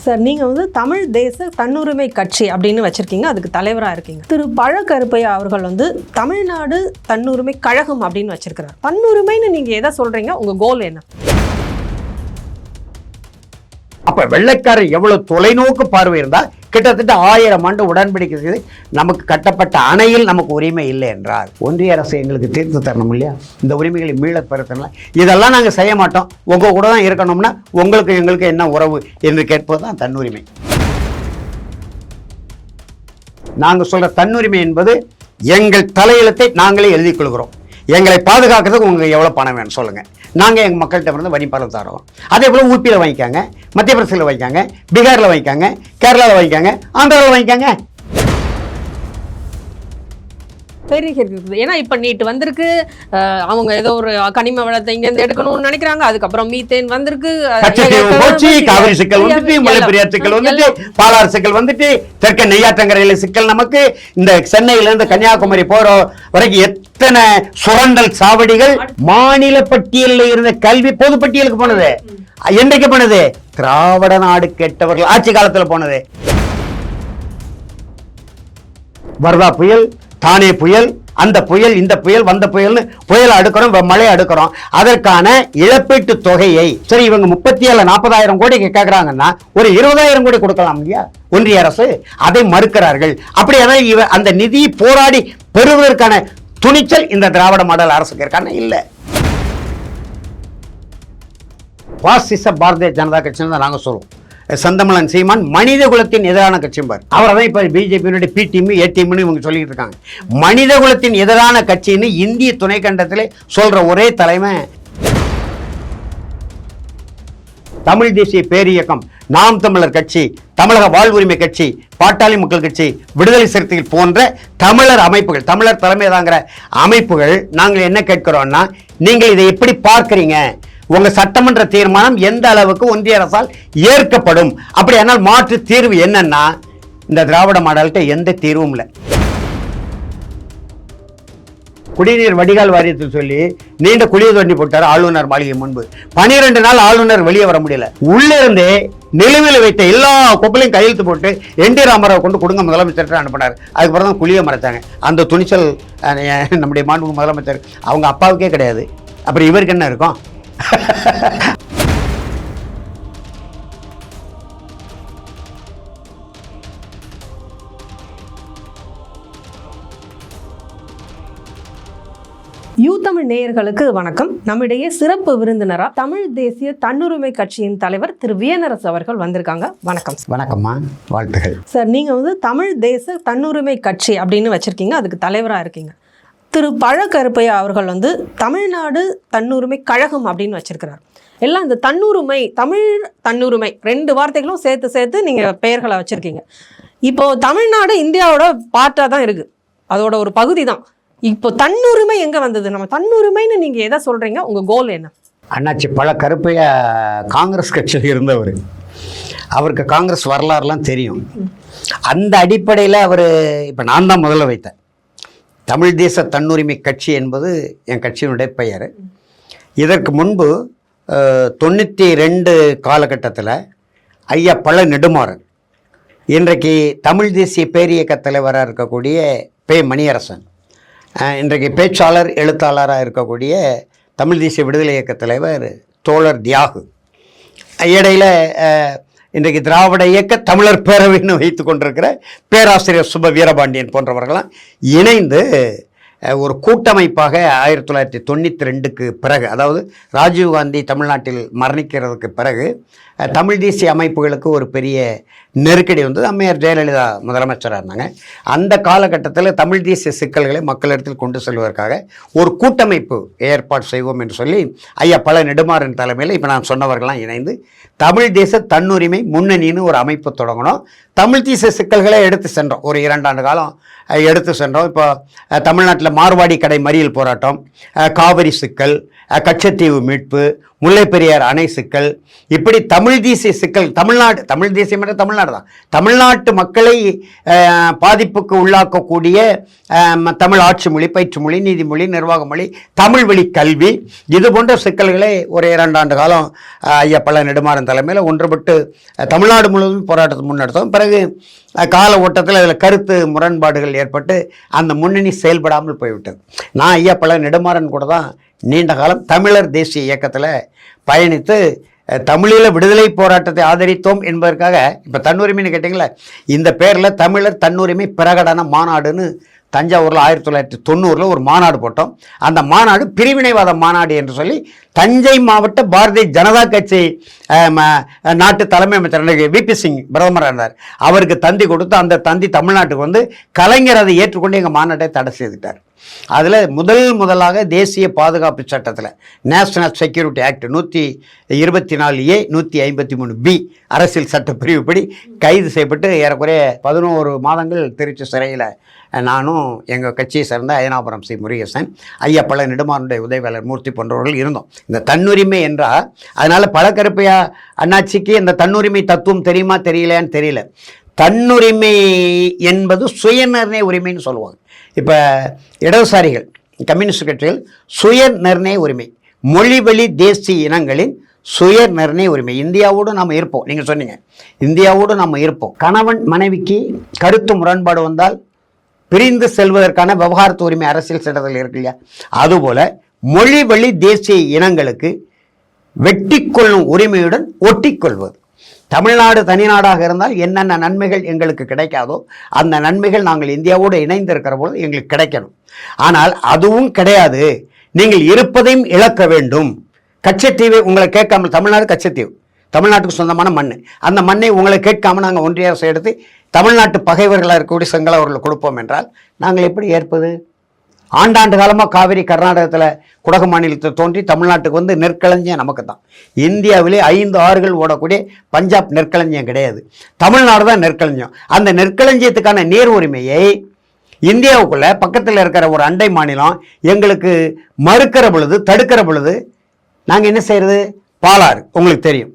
Sir, நீங்கள் வந்து தமிழ் தேச தன்னுரிமை கட்சி அப்படின்னு வச்சுருக்கீங்க, அதுக்கு தலைவராக இருக்கீங்க. திரு பழ கருப்பையா அவர்கள் வந்து தமிழ்நாடு தன்னுரிமை கழகம் அப்படின்னு வச்சிருக்கிறார். தன்னுரிமைன்னு நீங்கள் எதை சொல்கிறீங்க? உங்கள் கோல் என்ன? அப்ப வெள்ளைக்காரர் எவ்வளவு தொலைநோக்கு பார்வை இருந்தால் கிட்டத்தட்ட 1000 ஆண்டு உடன்படிக்கை செய்து நமக்கு கட்டப்பட்ட அணையில் நமக்கு உரிமை இல்லை என்றால் ஒன்றிய அரசு எங்களுக்கு தீர்த்து தரணும் இல்லையா? இந்த உரிமைகளை மீள பெறுத்தலாம். இதெல்லாம் நாங்கள் செய்ய மாட்டோம், உங்க கூட தான் இருக்கணும்னா உங்களுக்கு எங்களுக்கு என்ன உறவு என்று கேட்பது தான் தன்னுரிமை. நாங்கள் சொல்ற தன்னுரிமை என்பது எங்கள் தலையெழுத்தை நாங்களே எழுதிக் கொள்கிறோம். எங்களை பாதுகாக்கிறதுக்கு உங்களுக்கு எவ்வளோ பணம் வேணும் சொல்லுங்கள், நாங்கள் எங்கள் மக்கள்கிட்ட இருந்து வரி பணம் தரோம். அதே போல் ஊபியில் வாங்கிக்காங்க, மத்திய பிரதேசத்தில் வாங்கிக்காங்க, பீகாரில் வாங்கிக்காங்க, கேரளாவில் வாங்கிக்காங்க, ஆந்திராவில் வாங்கிக்காங்க. பெரிய கேள்வி இருக்குது. ஏன்னா இப்போ நீட் வந்திருக்கு, அவங்க ஏதோ ஒரு கனிம வளத்தை இங்கேருந்து எடுக்கணும்னு நினைக்கிறாங்க. அதுக்கப்புறம் மீத்தேன் வந்திருக்கு, காவிரி சிக்கல் வந்துட்டு, முல்லைப்பெரியார் சிக்கல் வந்துட்டு, பாலாறு சிக்கல் வந்துட்டு, தெற்க நெய்யாற்றங்கரையில் சிக்கல் நமக்கு. இந்த சென்னையிலிருந்து கன்னியாகுமரி போற வரைக்கும் எத்தனை சுரண்டல் சாவடிகள். மாநில பட்டியலில் இருந்த கல்வி பொது பட்டியலுக்கு போனது என்றைக்கு போனது? திராவிட நாடு கேட்டவர்கள் ஆட்சி காலத்தில் போனது. வர்தா புயல், தானே புயல், அந்த புயல், இந்த புயல், வந்த புயல்னு புயலை அடுக்கிறோம், மழை அடுக்கிறோம். அதற்கான இழப்பீட்டு தொகையை சரி இவங்க 37-40,000 கோடி கேட்கறாங்கன்னா ஒரு 20,000 கோடி கொடுக்கலாம் இல்லையா ஒன்றிய அரசு? அதை மறுக்கிறார்கள். அப்படியான அந்த நிதியை போராடி பெறுவதற்கான துணிச்சல் இந்த திராவிட மாடல் அரசுக்கு இருக்கான இல்லை. பாசிச பாரதிய ஜனதா கட்சின்னு தான் நாங்கள் சொல்லுவோம். செந்தமிழன் சீமான் மனித குலத்தின் எதிரான கட்சிம்பார். அவரை தான் இப்போ பிஜேபியினுடைய பி டீம் ஏ டீம்னு இவங்க சொல்லிட்டு இருக்காங்க. மனித குலத்தின் எதிரான கட்சின்னு இந்திய துணைக்கண்டத்திலே சொல்ற ஒரே தலைமை தமிழ் தேசிய பேரியக்கம், நாம் தமிழர் கட்சி, தமிழக வாழ்வுரிமை கட்சி, பாட்டாளி மக்கள் கட்சி, விடுதலை சிறுத்தைகள் போன்ற தமிழர் அமைப்புகள், தமிழர் தலைமை தாங்கிற அமைப்புகள். நாங்கள் என்ன கேட்கிறோம்னா, நீங்கள் இதை எப்படி பார்க்கிறீங்க? உங்க சட்டமன்ற தீர்மானம் எந்த அளவுக்கு ஒன்றிய அரசால் ஏற்கப்படும்? அப்படியானால் மாற்று தீர்வு என்னன்னா, இந்த திராவிட மாடல்கிட்ட எந்த தீர்வும் இல்லை. குடிநீர் வடிகால் வாரியத்தில் சொல்லி நீண்ட குடிய தோண்டி போட்டார் ஆளுநர் மாளிகை முன்பு. 12 நாள் ஆளுநர் வெளியே வர முடியல. உள்ளிருந்தே நிலுவையில் வைத்த எல்லா கொப்பளையும் கையெழுத்து போட்டு என் டி ராமராவ் கொண்டு கொடுங்க முதலமைச்சர் அனுப்பினார். அதுக்கப்புறம் தான் குழியை மறைச்சாங்க. அந்த துணிச்சல் நம்முடைய மாண்புமிகு முதலமைச்சர் அவங்க அப்பாவுக்கே கிடையாது. அப்புறம் இவருக்கு என்ன இருக்கும்? யூதமிழ் நேயர்களுக்கு வணக்கம். நம்மிடையே சிறப்பு விருந்தினரா தமிழ் தேசிய தன்னுரிமை கட்சியின் தலைவர் திரு வியனரசு அவர்கள் வந்திருக்காங்க. வணக்கம். வணக்கம்மா, வாழ்த்துகள். சார், நீங்கள் வந்து தமிழ் தேச தன்னுரிமை கட்சி அப்படின்னு வச்சிருக்கீங்க, அதுக்கு தலைவராக இருக்கீங்க. திரு பழ கருப்பையா அவர்கள் வந்து தமிழ்நாடு தன்னுரிமை கழகம் அப்படின்னு வச்சிருக்கிறார். எல்லாம் இந்த தன்னுரிமை, தமிழ் தன்னுரிமை 2 வார்த்தைகளும் சேர்த்து நீங்கள் பெயர்களை வச்சுருக்கீங்க. இப்போது தமிழ்நாடு இந்தியாவோட பார்ட்டாக தான் இருக்குது, அதோட ஒரு பகுதி தான். இப்போ தன்னுரிமை எங்கே வந்தது? நம்ம தன்னுரிமைன்னு நீங்கள் எதை சொல்கிறீங்க? உங்கள் கோல் என்ன? அண்ணாச்சி பழ கருப்பையா காங்கிரஸ் கட்சியில் இருந்தவர். அவருக்கு காங்கிரஸ் வரலாறுலாம் தெரியும். அந்த அடிப்படையில் அவர் இப்போ நான் தான் முதல்ல வைத்தேன். தமிழ் தேச தன்னுரிமை கட்சி என்பது என் கட்சியினுடைய பெயர். இதற்கு முன்பு 92 காலகட்டத்தில் ஐயா பழ நெடுமாறன், இன்றைக்கு தமிழ் தேசிய பேரியக்க தலைவராக இருக்கக்கூடிய பே மணியரசன், இன்றைக்கு பேச்சாளர் எழுத்தாளராக இருக்கக்கூடிய தமிழ் தேசிய விடுதலை இயக்க தலைவர் தோழர் தியாகு, இடையில் இன்றைக்கு திராவிட இயக்க தமிழர் பேரவைன்னு வைத்து கொண்டிருக்கிற பேராசிரியர் சுப வீரபாண்டியன் போன்றவர்களாம் இணைந்து ஒரு கூட்டமைப்பாக 1992க்கு பிறகு, அதாவது ராஜீவ்காந்தி தமிழ்நாட்டில் மரணிக்கிறதுக்கு பிறகு தமிழ் தேசிய அமைப்புகளுக்கு ஒரு பெரிய நெருக்கடி வந்தது. அம்மையார் ஜெயலலிதா முதலமைச்சராக இருந்தாங்க. அந்த காலகட்டத்தில் தமிழ் தேசிய சிக்கல்களை மக்களிடத்தில் கொண்டு செல்வதற்காக ஒரு கூட்டமைப்பு ஏற்பாடு செய்வோம் என்று சொல்லி ஐயா பழ நெடுமாறன் தலைமையில் இப்போ நான் சொன்னவர்கள்லாம் இணைந்து தமிழ் தேச தன்னுரிமை முன்னணின்னு ஒரு அமைப்பு தொடங்கணும். தமிழ் தேசிய சிக்கல்களை எடுத்து சென்றோம். ஒரு 2 ஆண்டு காலம் எடுத்து சென்றோம். இப்போ தமிழ்நாட்டில் மார்வாடி கடை மறியல் போராட்டம், காவிரி சிக்கல், கச்சத்தீவு மீட்பு, முல்லை பெரியார் அணை சிக்கல், இப்படி தமிழ் தேசிய சிக்கல், தமிழ் தேசியம் என்ற தமிழ்நாடு தான், தமிழ்நாட்டு மக்களை பாதிப்புக்கு உள்ளாக்கக்கூடிய தமிழ் ஆட்சி மொழி, பயிற்று மொழி, நீதிமொழி, நிர்வாக மொழி, தமிழ் வழி கல்வி, இது போன்ற சிக்கல்களை ஒரு 2 ஆண்டு காலம் ஐயா பழ நெடுமாறன் தலைமையில் ஒன்றுபட்டு தமிழ்நாடு முழுவதும் போராட்டத்தை முன்னெடுத்தோம். பிறகு கால ஓட்டத்தில் அதில் கருத்து முரண்பாடுகள் ஏற்பட்டு அந்த முன்னணி செயல்படாமல் போய்விட்டது. நான் ஐயா பழ நெடுமாறன் கூட தான் நீண்ட காலம் தமிழர் தேசிய இயக்கத்தில் பயணித்து தமிழீழ விடுதலை போராட்டத்தை ஆதரித்தோம் என்பதற்காக, இப்போ தன்னுரிமைன்னு கேட்டிங்களே, இந்த பேரில் தமிழர் தன்னுரிமை பிரகடன மாநாடுன்னு தஞ்சாவூரில் 1990 ஒரு மாநாடு போட்டோம். அந்த மாநாடு பிரிவினைவாத மாநாடு என்று சொல்லி தஞ்சை மாவட்ட பாரதிய ஜனதா கட்சி நாட்டு தலைமை அமைச்சர் விபி சிங் பிரதமராக இருந்தார், அவருக்கு தந்தி கொடுத்து அந்த தந்தி தமிழ்நாட்டுக்கு வந்து கலைஞர் அதை ஏற்றுக்கொண்டு எங்கள் மாநாட்டை தடை செய்துட்டார். அதில் முதலாக தேசிய பாதுகாப்பு சட்டத்தில் national security act 124A 153B அரசியல் சட்ட பிரிவுப்படி கைது செய்யப்பட்டு ஏறக்குறைய 11 மாதங்கள் திருச்சி சிறையில் நானும் எங்கள் கட்சியை சேர்ந்த அயனாபுரம் சி முருகேசன், ஐயா பழ நெடுமாறனுடைய உதவியாளர் மூர்த்தி போன்றவர்கள் இருந்தோம். இந்த தன்னுரிமை என்றால், அதனால் பழக்கருப்பையா அண்ணாச்சிக்கு இந்த தன்னுரிமை தத்துவம் தெரியுமா தெரியலையான்னு தெரியல. தன்னுரிமை என்பது சுயநிர்ணய உரிமைன்னு சொல்லுவாங்க. இப்போ இடதுசாரிகள் கம்யூனிஸ்ட் கட்சிகள் சுய நிர்ணய உரிமை, மொழிவழி தேசிய இனங்களின் சுய நிர்ணய உரிமை. இந்தியாவோடு நாம் இருப்போம், நீங்கள் சொன்னீங்க, இந்தியாவோடு நாம் இருப்போம். கணவன் மனைவிக்கு கருத்து முரண்பாடு வந்தால் பிரிந்து செல்வதற்கான விவகாரத்து உரிமை அரசியல் சட்டத்தில் இருக்கு இல்லையா, அதுபோல மொழி வழி தேசிய இனங்களுக்கு வெட்டிக்கொள்ளும் உரிமையுடன் ஒட்டிக்கொள்வது. தமிழ்நாடு தனிநாடாக இருந்தால் என்னென்ன நன்மைகள் எங்களுக்கு கிடைக்காதோ அந்த நன்மைகள் நாங்கள் இந்தியாவோடு இணைந்திருக்கிற போது எங்களுக்கு கிடைக்கணும். ஆனால் அதுவும் கிடையாது, நீங்கள் இருப்பதையும் இழக்க வேண்டும். கச்சத்தீவை உங்களை கேட்காமல், தமிழ்நாடு கச்சத்தீவு தமிழ்நாட்டுக்கு சொந்தமான மண், அந்த மண்ணை உங்களை கேட்காமல் நாங்கள் ஒன்றிய அரசு எடுத்து தமிழ்நாட்டு பகைவர்களாக இருக்கக்கூடிய செங்கலவர்களுக்கு கொடுப்போம் என்றால் நாங்கள் எப்படி ஏற்பது? ஆண்டாண்டு காலமாக காவிரி கர்நாடகத்தில் குடகு மாநிலத்தில் தோன்றி தமிழ்நாட்டுக்கு வந்து நெற்களஞ்சியம் நமக்கு தான். இந்தியாவிலே 5 ஆறுகள் ஓடக்கூடிய பஞ்சாப் நெற்களஞ்சியம் கிடையாது, தமிழ்நாடு தான் நெற்களஞ்சியம். அந்த நெற்களஞ்சியத்துக்கான நீர் உரிமையை இந்தியாவுக்குள்ளே பக்கத்தில் இருக்கிற ஒரு அண்டை மாநிலம் எங்களுக்கு மறுக்கிற பொழுது, தடுக்கிற பொழுது நாங்கள் என்ன செய்கிறது? பாலாறு உங்களுக்கு தெரியும்,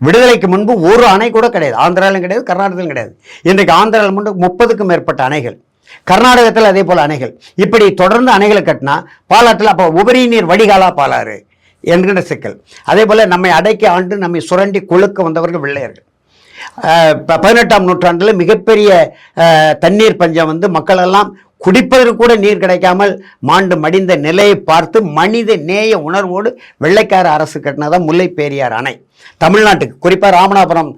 விடுதலைக்கு முன்பு ஒரு அணை கூட கிடையாது, ஆந்திராவிலும் கிடையாது, கர்நாடகத்திலும் கிடையாது. இன்றைக்கு ஆந்திராவில் மட்டும் 30க்கும் மேற்பட்ட அணைகள், கர்நாடகத்தில் அதே போல் அணைகள், இப்படி தொடர்ந்து அணைகளை கட்டினா பாலாற்றில் அப்போ உபரி நீர் வடிகாலா பாலாறு என்கின்ற சிக்கல். அதே போல் நம்மை அடைக்கி ஆண்டு நம்மை சுரண்டி கொழுக்க வந்தவர்கள் வெள்ளையர்கள். 18ஆம் நூற்றாண்டில் மிகப்பெரிய தண்ணீர் பஞ்சம் வந்து மக்களெல்லாம் குடிப்பதற்கு கூட நீர் கிடைக்காமல் மாண்டு மடிந்த நிலையை பார்த்து மனித நேய உணர்வோடு வெள்ளைக்கார அரசு கட்டினதான் முல்லை பெரியார் அணை. தமிழ்நாட்டுக்கு குறிப்பாக ராமநாதபுரம்,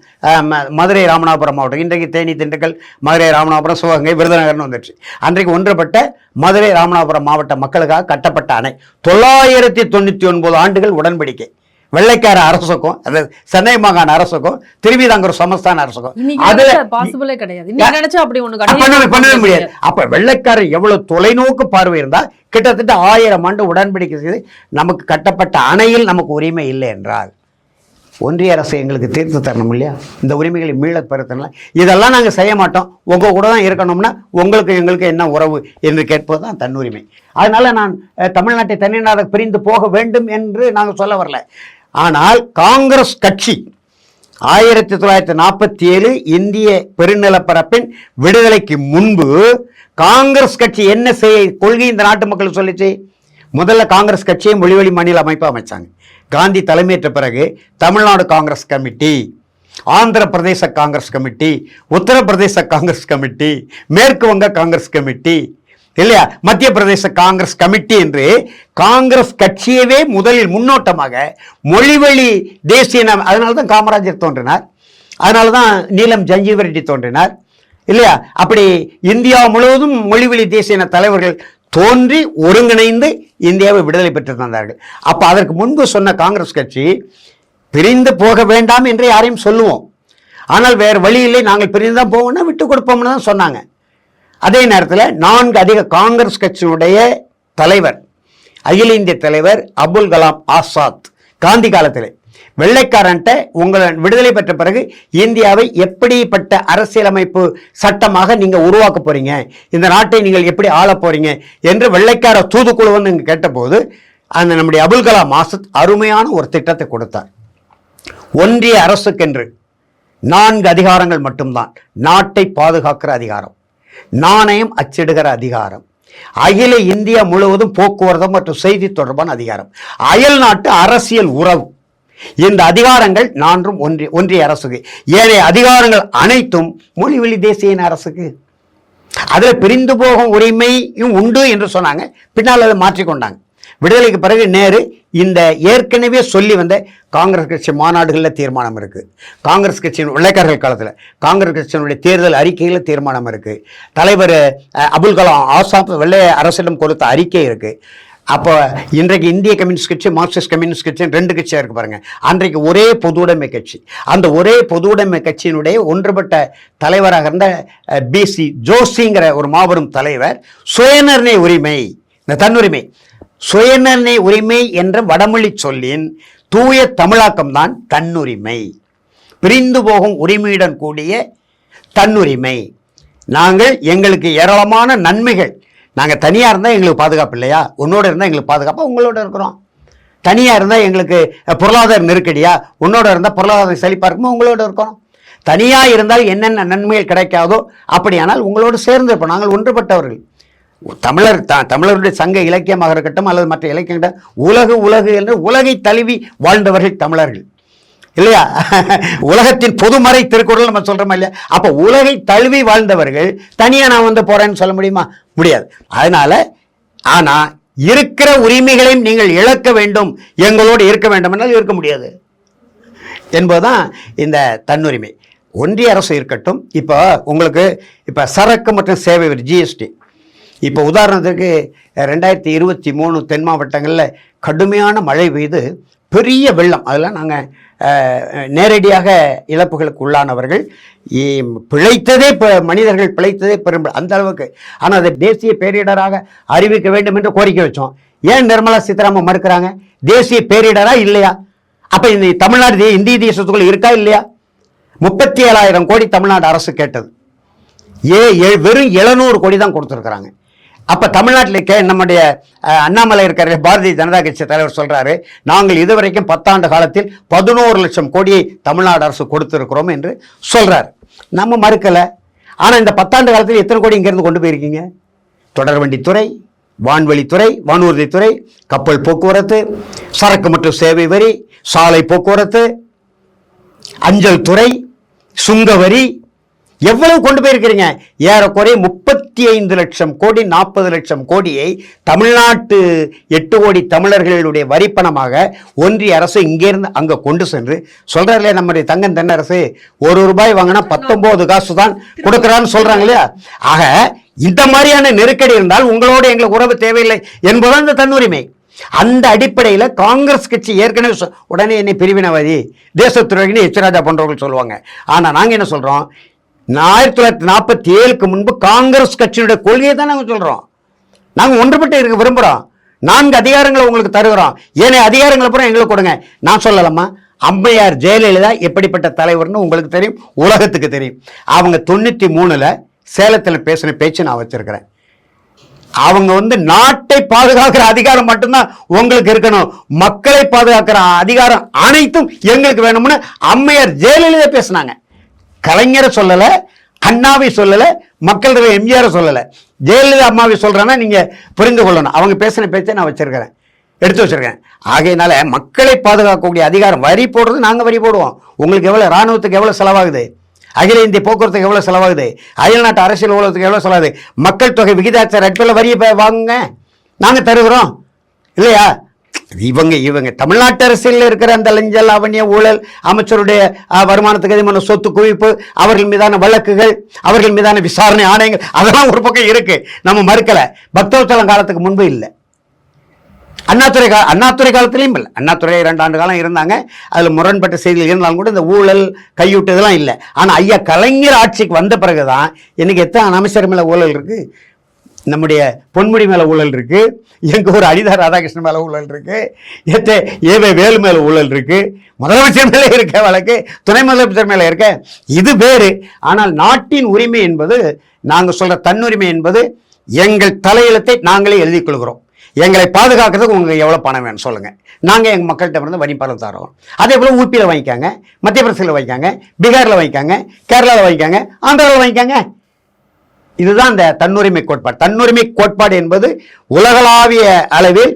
மதுரை ராமநாதபுரம் மாவட்டம், இன்றைக்கு தேனி, திண்டுக்கல், மதுரை ராமநாதபுரம், சிவகங்கை, விருதுநகர்னு வந்துடுச்சு. அன்றைக்கு ஒன்றுபட்ட மதுரை ராமநாதபுரம் மாவட்ட மக்களுக்காக கட்டப்பட்ட அணை. 999 ஆண்டுகள் உடன்படிக்கை. வெள்ளைக்கார அரசுக்கும், அதாவது சென்னை மாகாண அரசுக்கும், திருவிதாங்கூர் சமஸ்தான அரசுக்கும் பண்ணவே முடியாது. அப்ப வெள்ளைக்காரர் எவ்வளவு தொலைநோக்கு பார்வை இருந்தால் கிட்டத்தட்ட 1000 ஆண்டு உடன்படிக்கை செய்து நமக்கு கட்டப்பட்ட அணையில் நமக்கு உரிமை இல்லை என்றால் ஒன்றிய அரசு எங்களுக்கு தீர்த்து தரணும் இல்லையா? இந்த உரிமைகளை மீள பெறுத்தலாம். இதெல்லாம் நாங்கள் செய்ய மாட்டோம், உங்கள் கூட தான் இருக்கணும்னா உங்களுக்கு எங்களுக்கு என்ன உறவு என்று கேட்பது தான் தன்னுரிமை. அதனால நான் தமிழ்நாட்டை தனிநாடாக பிரிந்து போக வேண்டும் என்று நாங்கள் சொல்ல வரல. ஆனால் காங்கிரஸ் கட்சி 1947 இந்திய பெருநிலப்பரப்பின் விடுதலைக்கு முன்பு காங்கிரஸ் கட்சி என்ன செய்ய கொள்கை இந்த நாட்டு மக்கள் சொல்லிச்சு? முதல்ல காங்கிரஸ் கட்சியை மொழிவழி மாநில அமைப்பு அமைச்சாங்க. காந்தி தலைமையேற்ற பிறகு Tamil Nadu Congress committee, Andhra Pradesh Congress committee, Uttar Pradesh Congress committee, மேற்கு வங்க காங்கிரஸ் கமிட்டி இல்லையா, மத்திய பிரதேச காங்கிரஸ் கமிட்டி என்று காங்கிரஸ் கட்சியவே முதலில் முன்னோட்டமாக மொழிவழி தேசிய, அதனால தான் காமராஜர் தோன்றினார், அதனால தான் நீலம் சஞ்சீவ ரெட்டி தோன்றினார் இல்லையா. அப்படி இந்தியா முழுவதும் மொழிவழி தேசிய தலைவர்கள் தோன்றி ஒருங்கிணைந்து இந்தியாவை விடுதலை பெற்று தந்தார்கள். அப்போ அதற்கு முன்பு சொன்ன காங்கிரஸ் கட்சி பிரிந்து போக வேண்டாம் என்று யாரையும் சொல்லுவோம், ஆனால் வேறு வழி இல்லை, நாங்கள் பிரிந்து தான் போவோம்னா விட்டு கொடுப்போம்னு தான் சொன்னாங்க. அதே நேரத்தில் 4 அதிக காங்கிரஸ் கட்சியினுடைய தலைவர், அகில இந்திய தலைவர் அபுல் கலாம் ஆசாத் காந்தி காலத்தில் வெள்ளைக்காரன்ட்ட உங்களை விடுதலை பெற்ற பிறகு இந்தியாவை எப்படிப்பட்ட அரசியலமைப்பு சட்டமாக நீங்கள் உருவாக்க போறீங்க, இந்த நாட்டை நீங்கள் எப்படி ஆள போறீங்க என்று வெள்ளைக்கார தூதுக்குழு வந்து இங்கே கேட்டபோது அந்த நம்முடைய அபுல் கலாம் ஆசாத் அருமையான ஒரு திட்டத்தை கொடுத்தார். ஒன்றிய அரசுக்கென்று 4 அதிகாரங்கள் மட்டும்தான். நாட்டை பாதுகாக்கிற அதிகாரம், நாணயம் அச்சிடுகிற அதிகாரம், அகில இந்தியா முழுவதும் போக்குவரத்து மற்றும் செய்தி தொடர்பான அதிகாரம், அயல் நாட்டு அரசியல் உறவு. இந்த அதிகாரங்கள் 4ம் ஒன்றிய அரசுக்கு. ஏனைய அதிகாரங்கள் அனைத்தும் மொழிவழி தேசிய அரசுக்கு. அதில் பிரிந்து போகும் உரிமையும் உண்டு என்று சொன்னாங்க. பின்னால் அதை மாற்றிக்கொண்டாங்க. விடுதலைக்கு பிறகு நேரு இந்த ஏற்கனவே சொல்லி வந்த காங்கிரஸ் கட்சி மாநாடுகளில் தீர்மானம் இருக்குது, காங்கிரஸ் கட்சியின் இளைஞர்கள் காலத்தில் காங்கிரஸ் கட்சியினுடைய தேர்தல் அறிக்கையில் தீர்மானம் இருக்குது, தலைவர் அபுல் கலாம் ஆசாத் வெள்ளை அரசிடம் கொடுத்த அறிக்கை இருக்குது. அப்போ இன்றைக்கு இந்திய கம்யூனிஸ்ட் கட்சி, மார்க்சிஸ்ட் கம்யூனிஸ்ட் கட்சி 2 கட்சியாக இருக்குது பாருங்க. அன்றைக்கு ஒரே பொது உடைமை கட்சி. அந்த ஒரே பொது உடைமை கட்சியினுடைய ஒன்றுபட்ட தலைவராக இருந்த பிசி ஜோஷிங்கிற ஒரு மாபெரும் தலைவர் சுயநிர்ணய உரிமை, இந்த தன்னுரிமை, சுயநிர்ணய உரிமை என்ற வடமொழி சொல்லின் தூய தமிழாக்கம் தான் தன்னுரிமை. பிரிந்து போகும் உரிமையுடன் கூடிய தன்னுரிமை. நாங்கள் எங்களுக்கு ஏராளமான நன்மைகள், நாங்கள் தனியாக இருந்தால் எங்களுக்கு பாதுகாப்பு இல்லையா, உன்னோட இருந்தால் எங்களுக்கு பாதுகாப்பாக உங்களோட இருக்கிறோம். தனியாக இருந்தால் எங்களுக்கு பொருளாதார நெருக்கடியா, உன்னோட இருந்தால் பொருளாதார செழிப்பாக இருக்குமோ உங்களோட இருக்கணும். தனியாக இருந்தால் என்னென்ன நன்மைகள் கிடைக்காதோ அப்படியானால் உங்களோடு சேர்ந்து இருப்போம். நாங்கள் ஒன்றுபட்டவர்கள். தமிழருடைய சங்க இலக்கியமாக இருக்கட்டும் அல்லது மற்ற இலக்கியம், உலகு என்று உலகை தழுவி வாழ்ந்தவர்கள் தமிழர்கள் இல்லையா? உலகத்தின் பொதுமறை திருக்குறள் நம்ம சொல்றோமா இல்லையா? அப்போ உலகை தழுவி வாழ்ந்தவர்கள் தனியா நான் வந்து போறேன்னு சொல்ல முடியுமா? முடியாது. அதனால ஆனா இருக்கிற உரிமைகளையும் நீங்கள் இழக்க வேண்டும், எங்களோடு இருக்க வேண்டும் என்றால் இருக்க முடியாது என்பதுதான் இந்த தன்னுரிமை. ஒன்றிய அரசு இருக்கட்டும். இப்போ உங்களுக்கு இப்போ சரக்கு மற்றும் சேவை வரி ஜிஎஸ்டி, இப்போ உதாரணத்துக்கு 2023 தென் மாவட்டங்களில் கடுமையான மழை பெய்து பெரிய வெள்ளம், அதெல்லாம் நாங்கள் நேரடியாக இழப்புகளுக்கு உள்ளானவர்கள், பிழைத்ததே மனிதர்கள் பிழைத்ததே பெரும் அந்த அளவுக்கு. ஆனால் அதை தேசிய பேரிடராக அறிவிக்க வேண்டும் என்று கோரிக்கை வச்சோம். ஏன் நிர்மலா சீதாராமன் மறுக்கிறாங்க? தேசிய பேரிடரா இல்லையா? அப்போ இந்த தமிழ்நாடு இந்திய தேசத்துக்குள்ள இருக்கா இல்லையா? 37,000 கோடி தமிழ்நாடு அரசு கேட்டது, வெறும் 700 கோடி தான் கொடுத்துருக்குறாங்க. அப்போ தமிழ்நாட்டில் நம்முடைய அண்ணாமலை இருக்கிற பாரதிய ஜனதா கட்சி தலைவர் சொல்கிறாரு, நாங்கள் இதுவரைக்கும் 10 ஆண்டு காலத்தில் 11 லட்சம் கோடியை தமிழ்நாடு அரசு கொடுத்துருக்கிறோம் என்று சொல்கிறார். நம்ம மறுக்கலை. ஆனால் இந்த 10 ஆண்டு காலத்தில் எத்தனை கோடி இங்கேருந்து கொண்டு போயிருக்கீங்க? தொடர்வண்டித்துறை, வான்வெளித்துறை, வானூர்தித்துறை, கப்பல் போக்குவரத்து, சரக்கு மற்றும் சேவை வரி, சாலை போக்குவரத்து, அஞ்சல் துறை, சுங்க வரி, எவ்வளவு கொண்டு போயிருக்கிறீங்க? ஏறக்குறைய 35 லட்சம் கோடி, 40 லட்சம் கோடியை தமிழ்நாட்டு 8 கோடி தமிழர்களுடைய வரிப்பணமாக ஒன்றிய அரசு இங்கேருந்து அங்கே கொண்டு சென்று சொல்றாரு. நம்முடைய தங்கம் தென்னரசு ₹1 வாங்கினா 19 காசு தான் கொடுக்குறான்னு சொல்றாங்க இல்லையா? ஆக இந்த மாதிரியான நெருக்கடி இருந்தால் உங்களோட எங்களுக்கு உறவு தேவையில்லை என்பதுதான் இந்த தன்னுரிமை. அந்த அடிப்படையில் காங்கிரஸ் கட்சி ஏற்கனவே உடனே என்னை பிரிவினவாதி, தேசத்துறைன்னு எச் ராஜா போன்றவர்கள் சொல்லுவாங்க. ஆனால் நாங்கள் என்ன சொல்றோம்? 1947க்கு முன்பு காங்கிரஸ் கட்சியினுடைய கொள்கையை தான் நாங்கள் சொல்றோம். நாங்கள் ஒன்றுபட்டு இருக்க விரும்புகிறோம். 4 அதிகாரங்களை உங்களுக்கு தருகிறோம், ஏனைய அதிகாரங்களை பூரா எங்களுக்கு கொடுங்க. நான் சொல்லலாமா? அம்மையார் ஜெயலலிதா எப்படிப்பட்ட தலைவர்னு உங்களுக்கு தெரியும், உலகத்துக்கு தெரியும். அவங்க 93ல் சேலத்தில் பேசின பேச்சு நான் வச்சிருக்கிறேன். அவங்க நாட்டை பாதுகாக்கிற அதிகாரம் மட்டும்தான் உங்களுக்கு இருக்கணும், மக்களை பாதுகாக்கிற அதிகாரம் அனைத்தும் எங்களுக்கு வேணும்னு அம்மையார் ஜெயலலிதா பேசினாங்க. கலைஞரை சொல்லலை, அண்ணாவை சொல்லலை, மக்கள் தலைவர் எம்ஜிஆரை சொல்லலை, ஜெயலலிதா அம்மாவை சொல்கிறேன்னா நீங்கள் புரிந்து கொள்ளணும். அவங்க பேசின பேச்சை நான் வச்சிருக்கிறேன், எடுத்து வச்சிருக்கேன். ஆகையினால மக்களை பாதுகாக்கக்கூடிய அதிகாரம், வரி போடுறது நாங்கள் வரி போடுவோம். உங்களுக்கு எவ்வளோ, இராணுவத்துக்கு எவ்வளோ செலவாகுது, அகில இந்திய போக்குவரத்துக்கு எவ்வளோ செலவாகுது, அயல்நாட்டு அரசியல் ஊழலுக்கு எவ்வளோ செலவாகுது, மக்கள் தொகை விகிதாச்சார அடிப்படையில் வரியை வாங்குங்க, நாங்கள் தருகிறோம் இல்லையா? இவங்க தமிழ்நாட்டு அரசியலில் இருக்கிற அந்த லஞ்ச லாவண்ய ஊழல், அமைச்சருடைய வருமானத்துக்கு அதிகமான சொத்து குவிப்பு, அவர்கள் மீதான வழக்குகள், அவர்கள் மீதான விசாரணை ஆணையங்கள், அதெல்லாம் ஒரு பக்கம் இருக்கு, நம்ம மறுக்கலை. பக்தவச்சலம் காலத்துக்கு முன்பு இல்லை, அண்ணாதுரை காலத்திலையும் இல்லை. அண்ணாதுரை 2 ஆண்டு காலம் இருந்தாங்க, அதில் முரண்பட்ட செய்திகள் இருந்தாலும் கூட இந்த ஊழல் கையூட்டு இதெல்லாம் இல்லை. ஆனால் ஐயா கலைஞர் ஆட்சிக்கு வந்த பிறகுதான் இன்னைக்கு எத்தனை அமைச்சர் மேலே ஊழல் இருக்கு, நம்முடைய பொன்முடி மேலே ஊழல் இருக்கு, எங்கள் ஒரு அனிதா ராதாகிருஷ்ணன் மேலே ஊழல் இருக்கு, ஏவே வேலு மேலே ஊழல் இருக்கு, முதலமைச்சர் மேலே இருக்க வழக்கு, துணை முதலமைச்சர் மேலே இருக்க. இது வேறு. ஆனால் நாட்டின் உரிமை என்பது, நாங்கள் சொல்ற தன்னுரிமை என்பது எங்கள் தலையெழுத்தை நாங்களே எழுதிக் கொள்கிறோம். எங்களை பாதுகாக்கிறதுக்கு உங்களுக்கு எவ்வளோ பணம் வேணும் சொல்லுங்கள், நாங்கள் எங்கள் மக்கள்கிட்ட இருந்து வரி பணம் தரோம். அதே போல் ஊபியில் வாங்கிக்காங்க, மத்திய பிரதேசத்தில் வாங்கிக்காங்க, பீகாரில் வாங்கிக்காங்க, கேரளாவில் வாங்கிக்காங்க, ஆந்திராவில் வாங்கிக்காங்க. இதுதான் அந்த தன்னுரிமை கோட்பாடு. தன்னுரிமை கோட்பாடு என்பது உலகளாவிய அளவில்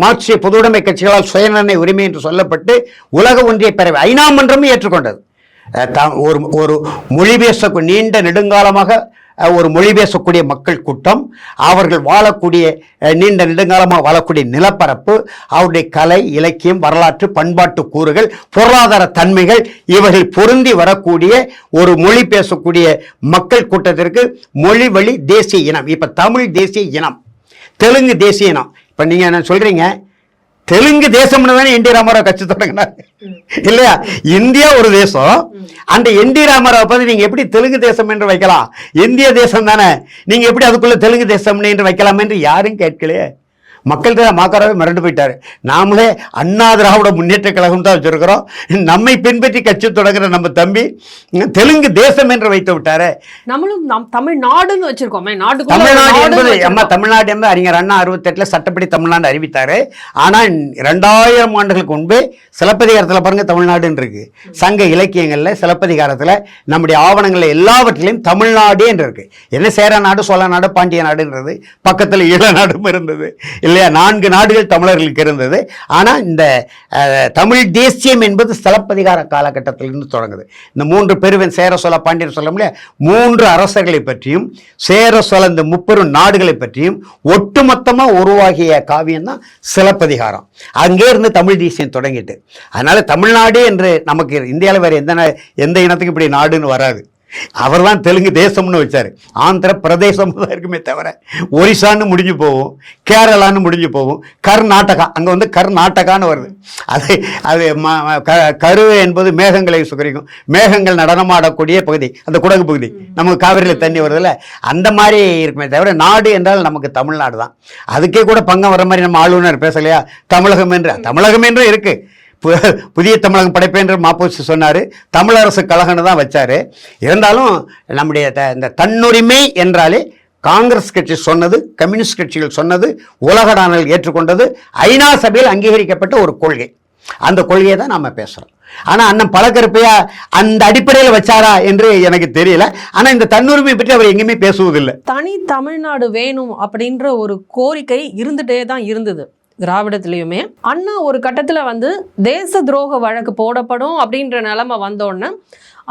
மார்க்சிய பொதுவுடைமை கட்சிகளால் சுயநிர்ணய உரிமை என்று சொல்லப்பட்டு உலக ஒன்றிய பேரவை ஐநா மன்றமும் ஏற்றுக்கொண்டது. ஒரு மொழி பேச நீண்ட நெடுங்காலமாக ஒரு மொழி பேசக்கூடிய மக்கள் கூட்டம், அவர்கள் வாழக்கூடிய நீண்ட நெடுங்காலமாக வாழக்கூடிய நிலப்பரப்பு, அவருடைய கலை, இலக்கியம், வரலாற்று, பண்பாட்டு கூறுகள், பொருளாதார தன்மைகள் இவர்கள் பொருந்தி வரக்கூடிய ஒரு மொழி பேசக்கூடிய மக்கள் கூட்டத்திற்கு மொழி வழி தேசிய இனம். இப்ப தமிழ் தேசிய இனம், தெலுங்கு தேசிய இனம். இப்ப நீங்க என்ன சொல்றீங்க, தெலுங்கு தேசம்னு தானே என் டி ராமராவ் கட்சி தொடங்கினார் இல்லையா? இந்தியா ஒரு தேசம், அந்த என் டி ராமராவ் பார்த்து நீங்க எப்படி தெலுங்கு தேசம் என்று வைக்கலாம்? இந்திய தேசம் தானே, நீங்க எப்படி அதுக்குள்ள தெலுங்கு தேசம் என்று வைக்கலாம் என்று யாரும் கேட்கலையே. மக்கள் தான் மாக்காராவே மிரண்டு போயிட்டாரு. நாமளே அண்ணா திராவிட முன்னேற்ற கழகம் தான் வச்சிருக்கிறோம், நம்மை பின்பற்றி கட்சி தொடங்குற நம்ம தம்பி தெலுங்கு தேசம் என்று வைத்து விட்டாரு. நம்மளும் தமிழ்நாடுன்னு வச்சிருக்கோமே, தமிழ்நாடு என்பது தமிழ்நாடு என்பது அறிஞர் அண்ணா 68 சட்டப்படி தமிழ்நாடு அறிவித்தாரு. ஆனா 2000 ஆண்டுகளுக்கு முன்பு சிலப்பதிகாரத்தில் பாருங்க தமிழ்நாடுன்னு இருக்கு. சங்க இலக்கியங்கள்ல சிலப்பதிகாரத்துல நம்முடைய ஆவணங்கள்ல எல்லாவற்றிலையும் தமிழ்நாடு என்று இருக்கு. என்ன சேர நாடு, சோழ நாடு, பாண்டிய நாடுன்றது, பக்கத்தில் ஈழ நாடும் இருந்தது இல்லையா? 4 நாடுகள் தமிழர்களுக்கு இருந்தது. ஆனால் இந்த தமிழ் தேசியம் என்பது சிலப்பதிகார காலகட்டத்திலிருந்து தொடங்குது. இந்த 3 பெருவன் சேர சோழ பாண்டியன் சொல்ல முடியாது, 3 அரசர்களை பற்றியும் சேர சோழ இந்த 30 நாடுகளை பற்றியும் ஒட்டுமொத்தமாக உருவாகிய காவியம் தான் சிலப்பதிகாரம். அங்கே இருந்து தமிழ் தேசியம் தொடங்கிட்டு, அதனால தமிழ்நாடு என்று நமக்கு இந்தியாவில் வேறு எந்த இனத்துக்கு இப்படி நாடுன்னு வராது. அவர் தான் தெலுங்கு தேசம்னு வச்சார். ஆந்திர பிரதேசம் தான் இருக்குமே தவிர ஒரிசான்னு முடிஞ்சு போகும், கேரளான்னு முடிஞ்சு போகும், கர்நாடகா அங்கே வந்து கர்நாடகான்னு வருது. அது கரு என்பது மேகங்களை சுகரிக்கும், மேகங்கள் நடனமாடக்கூடிய பகுதி, அந்த குடகு பகுதி, நமக்கு காவிரியில் தண்ணி வருதுல்ல, அந்த மாதிரி இருக்குமே தவிர நாடு என்றால் நமக்கு தமிழ்நாடு தான். அதுக்கே கூட பங்கம் வர மாதிரி நம்ம ஆளுநர் பேசலையா, தமிழகம் என்று இருக்கு. புதிய தமிழகம் படைப்பேன் என்று மாப்போசி சொன்னார், தமிழரசு கழகம்னு தான் வச்சார். இருந்தாலும் நம்முடைய இந்த தன்னுரிமை என்றாலே காங்கிரஸ் கட்சி சொன்னது, கம்யூனிஸ்ட் கட்சிகள் சொன்னது, உலக நாடுகள் ஏற்றுக்கொண்டது, ஐநா சபையில் அங்கீகரிக்கப்பட்ட ஒரு கொள்கை. அந்த கொள்கையை தான் நாம் பேசுகிறோம். ஆனால் அண்ணன் பழக்கருப்பையா அந்த அடிப்படையில் வச்சாரா என்று எனக்கு தெரியல. ஆனால் இந்த தன்னுரிமை பற்றி அவர் எங்கேயுமே பேசுவதில்லை. தனி தமிழ்நாடு வேணும் அப்படின்ற ஒரு கோரிக்கை இருந்துகிட்டே தான் இருந்தது திராவிடத்திலையுமே. அண்ணா ஒரு கட்டத்தில் வந்து தேச துரோக வழக்கு போடப்படும் அப்படின்ற நிலைமை வந்தோடனே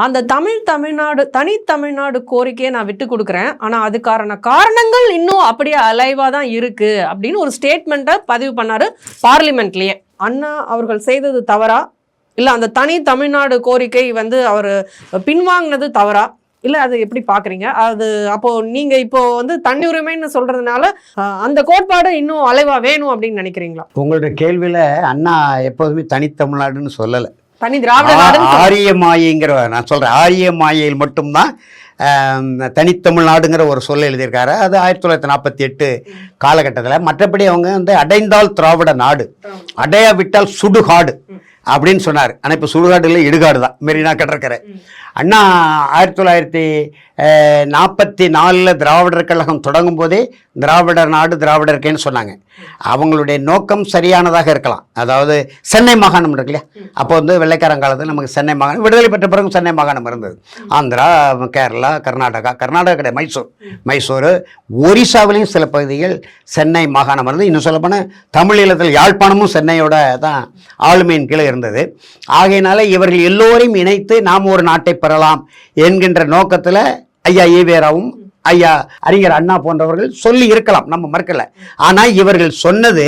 அந்த தனி தமிழ்நாடு கோரிக்கையை நான் விட்டு கொடுக்குறேன், ஆனால் அதுக்கான காரணங்கள் இன்னும் அப்படியே அலைவாக தான் இருக்கு அப்படின்னு ஒரு ஸ்டேட்மெண்ட்டை பதிவு பண்ணாரு பார்லிமெண்ட்லேயே. அண்ணா அவர்கள் செய்தது தவறா, இல்லை அந்த தனி தமிழ்நாடு கோரிக்கை வந்து அவர் பின்வாங்கினது தவறா, இல்லை அது எப்படி பார்க்குறீங்க? அது அப்போ நீங்கள் இப்போ வந்து தனி உரிமைன்னு சொல்றதுனால அந்த கோட்பாடு இன்னும் அலைவா வேணும் அப்படின்னு நினைக்கிறீங்களா? உங்களுடைய கேள்வியில் அண்ணா எப்போதுமே தனித்தமிழ்நாடுன்னு சொல்லலை, தனி திராவிட நாடு ஆரிய மாயைங்கிற, நான் சொல்கிறேன் ஆரிய மாயையில் மட்டும்தான் தனித்தமிழ்நாடுங்கிற ஒரு சொல்ல எழுதியிருக்காரு. அது 1948 காலகட்டத்தில். மற்றபடி அவங்க வந்து அடைந்தால் திராவிட நாடு, அடையாவிட்டால் சுடுகாடு அப்படின்னு சொன்னார். ஆனால் இப்போ சுடுகாடு இல்லை, இடுகாடு தான், மெரினா கடற்கரை. அண்ணா 1944 திராவிடர் கழகம் தொடங்கும் போதே திராவிடர் நாடு திராவிடருக்கேன்னு சொன்னாங்க. அவங்களுடைய நோக்கம் சரியானதாக இருக்கலாம். அதாவது சென்னை மாகாணம் இருக்கு இல்லையா, அப்போ வந்து வெள்ளைக்காரங்காலத்தில் நமக்கு சென்னை மாகாணம், விடுதலை பெற்ற பிறகு சென்னை மாகாணம் இருந்தது. ஆந்திரா, கேரளா, கர்நாடகா கிடையாது, மைசூர், ஒரிசாவிலையும் சில பகுதிகள் சென்னை மாகாணம் இருந்தது. இன்னும் சொல்லப்போனால் தமிழீழத்தில் யாழ்ப்பாணமும் சென்னையோட தான் ஆளுமையின் கீழே இருந்தது. ஆகையினால இவர்கள் எல்லோரையும் இணைத்து நாம் ஒரு நாட்டை பெறலாம் என்கின்ற நோக்கத்தில் ஐயா ஈவேராவும் ஐயா அறிஞர் அண்ணா போன்றவர்கள் சொல்லி இருக்கலாம், நம்ம மறுக்கல. ஆனால் இவர்கள் சொன்னது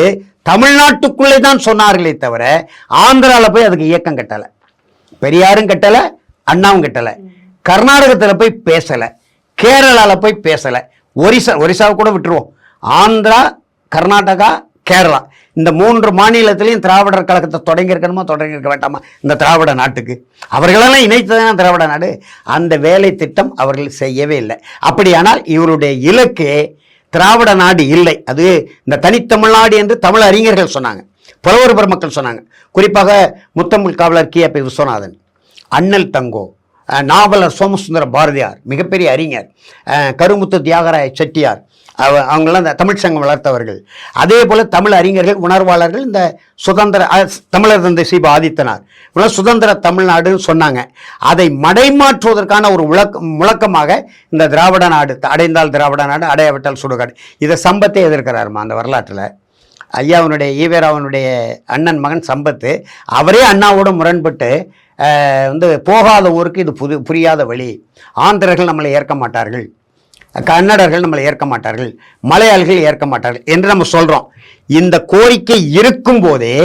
தமிழ்நாட்டுக்குள்ளே தான் சொன்னார்களே தவிர ஆந்திராவில் போய் அதுக்கு இயக்கம் கட்டலை, பெரியாரும் கட்டலை, அண்ணாவும் கட்டலை, கர்நாடகத்தில் போய் பேசலை, கேரளாவில் போய் பேசலை, ஒரிசாவை கூட விட்டுருவோம். ஆந்திரா, கர்நாடகா, கேரளா இந்த 3 மாநிலத்திலையும் திராவிடர் கழகத்தை தொடங்கியிருக்க வேண்டாமா இந்த திராவிட நாட்டுக்கு? அவர்களெல்லாம் இணைத்ததான திராவிட நாடு. அந்த வேலை திட்டம் அவர்கள் செய்யவே இல்லை. அப்படியானால் இவருடைய இலக்கு திராவிட நாடு இல்லை, அது இந்த தனித்தமிழ்நாடு என்று தமிழ் அறிஞர்கள் சொன்னாங்க, புலவர் பெருமக்கள் சொன்னாங்க. குறிப்பாக முத்தமிழ் காவலர் கி.பி. விஸ்வநாதன், அண்ணல் தங்கோ, நாவலர் சோமசுந்தர பாரதியார், மிகப்பெரிய அறிஞர், கருமுத்து தியாகராய செட்டியார், அவங்களாம் இந்த தமிழ் சங்கம் வளர்த்தவர்கள். அதே போல் தமிழ் அறிஞர்கள், உணர்வாளர்கள், இந்த சுதந்திர தமிழர் தந்தை சி. ஆதித்தனார் இவங்களாம் சுதந்திர தமிழ்நாடுன்னு சொன்னாங்க. அதை மடைமாற்றுவதற்கான ஒரு முழக்கமாக இந்த திராவிட நாடு, அடைந்தால் திராவிட நாடு, அடையாவிட்டால் சுடுகாடு, இதை சம்பத்தை எதிர்க்கிறாருமா. அந்த வரலாற்றில் ஐயாவனுடைய ஈவேராவனுடைய அண்ணன் மகன் சம்பத்து அவரே அண்ணாவோடு முரண்பட்டு போகாத ஊருக்கு இது புரியாத வழி, ஆந்திரர்கள் நம்மளை ஏற்க மாட்டார்கள், கன்னடர்கள் நம்மளை ஏற்க மாட்டார்கள், மலையாளிகள் ஏற்க மாட்டார்கள் என்று நம்ம சொல்கிறோம். இந்த கோரிக்கை இருக்கும் போதே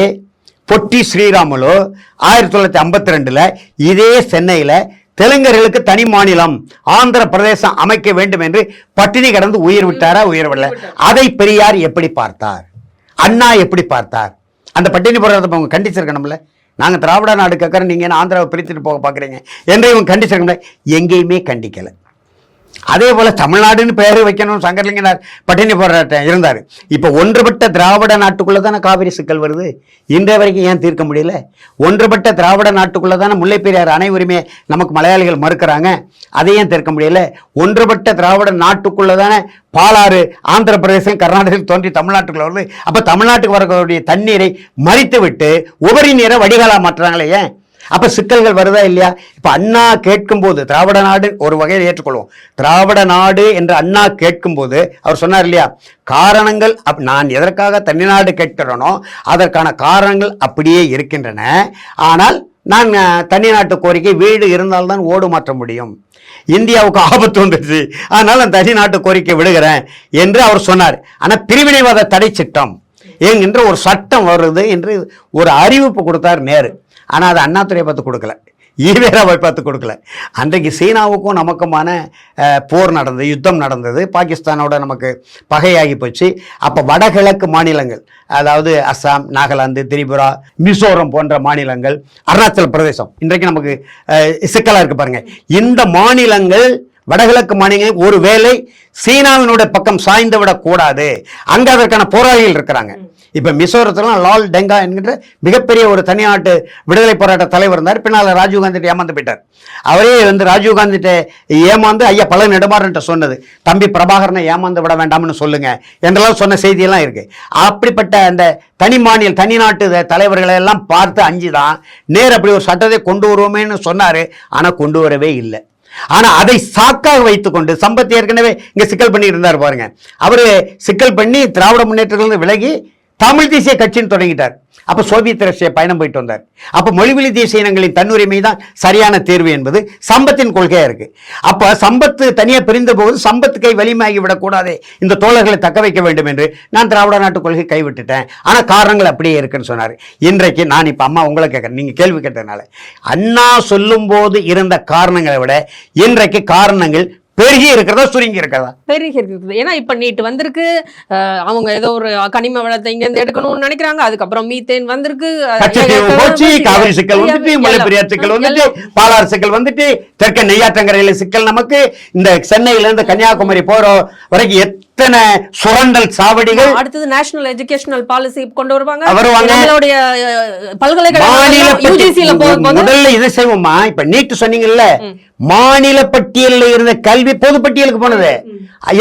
பொட்டி ஸ்ரீராமுலு 1952 இதே சென்னையில் தெலுங்கர்களுக்கு தனி மாநிலம் ஆந்திர பிரதேசம் அமைக்க வேண்டும் என்று பட்டினி கடந்து உயிர் விட்டாரா, உயிர் விடல? அதை பெரியார் எப்படி பார்த்தார், அண்ணா எப்படி பார்த்தார்? அந்த பட்டினி போடுறத அவங்க கண்டிச்சிருக்கணும்ல. நாங்கள் திராவிட நாடு கேட்குறோம், நீங்கள் ஆந்திராவை பிரித்துட்டு போக பார்க்குறீங்க என்று இவங்க கண்டிச்சிருக்கணும்ல. எங்கேயுமே கண்டிக்கலை. அதே போல் தமிழ்நாடுன்னு பெயர் வைக்கணும் சங்கரலிங்கனார் பட்டினி போராட்டம் இருந்தார். இப்போ ஒன்றுபட்ட திராவிட நாட்டுக்குள்ளே தானே காவிரி சிக்கல் வருது. இன்றைய வரைக்கும் ஏன் தீர்க்க முடியல? ஒன்றுபட்ட திராவிட நாட்டுக்குள்ளே தானே முல்லை பெரியார் அணை உரிமையை நமக்கு மலையாளிகள் மறுக்கிறாங்க, அதையும் தீர்க்க முடியல. ஒன்றுபட்ட திராவிட நாட்டுக்குள்ளே தானே பாலாறு ஆந்திர பிரதேசம் கர்நாடகத்தில் தோன்றி தமிழ்நாட்டுக்குள்ள வருது. அப்போ தமிழ்நாட்டுக்கு வரக்கூடிய தண்ணீரை மறித்து விட்டு உபரி நீரை வடிகாலாக மாற்றுறாங்களே, ஏன்? அப்ப சிக்கல்கள் வருதா இல்லையா? இப்ப அண்ணா கேட்கும் போது திராவிட நாடு ஒரு வகையில் ஏற்றுக்கொள்வோம். திராவிட நாடு என்று அண்ணா கேட்கும் போது அவர் சொன்னார் இல்லையா, காரணங்கள் நான் எதற்காக தனிநாடு கேட்கிறேனோ அதற்கான காரணங்கள் அப்படியே இருக்கின்றன. ஆனால் நான் தனிநாட்டு கோரிக்கை வீடு இருந்தால்தான் ஓடு மாற்ற முடியும், இந்தியாவுக்கு ஆபத்து வந்துடுச்சு, அதனால நான் தனிநாட்டு கோரிக்கை விடுகிறேன் என்று அவர் சொன்னார். ஆனால் பிரிவினைவாத தடை சட்டம் என்கின்ற ஒரு சட்டம் வருது என்று ஒரு அறிவிப்பு கொடுத்தார் நேரு. ஆனால் அது அண்ணாதுரையை பார்த்து கொடுக்கல, ஈவேராவை பார்த்து கொடுக்கல. அன்றைக்கு சீனாவுக்கும் நமக்குமான போர் நடந்தது, யுத்தம் நடந்தது, பாகிஸ்தானோட நமக்கு பகையாகி போச்சு. அப்போ வடகிழக்கு மாநிலங்கள், அதாவது அஸ்ஸாம், நாகாலாந்து, திரிபுரா, மிசோரம் போன்ற மாநிலங்கள், அருணாச்சல பிரதேசம் இன்றைக்கு நமக்கு சிக்கலாக இருக்கு பாருங்க. இந்த மாநிலங்கள், வடகிழக்கு மாநிலங்கள் ஒருவேளை சீனாவினுடைய பக்கம் சாய்ந்து விடக்கூடாது, அங்கே அதற்கான போராளிகள் இருக்கிறாங்க. இப்போ மிசோரத்துலாம் லால் டெங்கா என்கின்ற மிகப்பெரிய ஒரு தனிநாட்டு விடுதலை போராட்ட தலைவர் இருந்தார். பின்னால் ராஜீவ்காந்திட்ட ஏமாந்து போயிட்டார். அவரே ராஜீவ்காந்திட்ட ஏமாந்து ஐயா பல நெடுமாறன்ட்ட சொன்னது, தம்பி பிரபாகரனை ஏமாந்து விட வேண்டாம்னு சொல்லுங்க என்றெல்லாம் சொன்ன செய்தியெல்லாம் இருக்கு. அப்படிப்பட்ட அந்த தனிநாட்டு தலைவர்களை எல்லாம் பார்த்து அஞ்சு தான் நேர் அப்படி ஒரு சட்டத்தை கொண்டு வருவோமேன்னு சொன்னார். ஆனால் கொண்டு வரவே இல்லை. ஆனா அதை சாக்காக வைத்துக்கொண்டு சம்பத் ஏற்கனவே இங்க சிக்கல் பண்ணி இருந்தார் பாருங்க. அவரு சிக்கல் பண்ணி திராவிட முன்னேற்றங்கள் விலகி தமிழ் தேசிய கட்சின்னு தொடங்கிட்டார். அப்ப சோவியத் ரஷ்யா பயணம் போயிட்டு வந்தார். அப்ப மொழிவழி தேசிய இனங்களின் தன்னுரிமை தான் சரியான தேர்வு என்பது சம்பத்தின் கொள்கையா இருக்கு. அப்ப சம்பத்து தனியா பிரிந்த போது சம்பத்து கை வலிமையாகி விடக்கூடாது, இந்த தோழர்களை தக்க வைக்க வேண்டும் என்று நான் திராவிட நாட்டு கொள்கை கைவிட்டுட்டேன். ஆனா காரணங்கள் அப்படியே இருக்குன்னு சொன்னார். இன்றைக்கு நான் இப்ப அம்மா உங்களை கேட்கறேன், நீங்க கேள்வி கேட்டதுனால, அண்ணா சொல்லும் போது இருந்த காரணங்களை விட இன்றைக்கு காரணங்கள் பெருகி இருக்கிறதா சுருங்கி இருக்கிறதா? பெருகி இருக்குது. ஏன்னா இப்ப நீட் வந்திருக்கு, அவங்க ஏதோ ஒரு கனிம வளத்தை இங்க இருந்து எடுக்கணும்னு நினைக்கிறாங்க. அதுக்கப்புறம் மீத்தேன் வந்திருக்கு, காவிரி சிக்கல் வந்துட்டு, முல்லை பெரியார் சிக்கல் வந்துட்டு, பாலாறு சிக்கல் வந்துட்டு, தெற்க நெய்யாற்றங்கரையில சிக்கல், நமக்கு இந்த சென்னையில இருந்து கன்னியாகுமரி போற வரைக்கும் எத்தனை சுரண்டல் சாவடிகள். அடுத்தது நேஷனல் எஜுகேஷனல் பாலிசி கொண்டு வருவாங்க. நம்மளுடைய பல்கலைக்கழகம் முதல்ல இது செய்வோமா? இப்ப நீட் சொன்னீங்கல்ல, மாநில பட்டியலில் இருந்த கல்வி பொது பட்டியலுக்கு போனது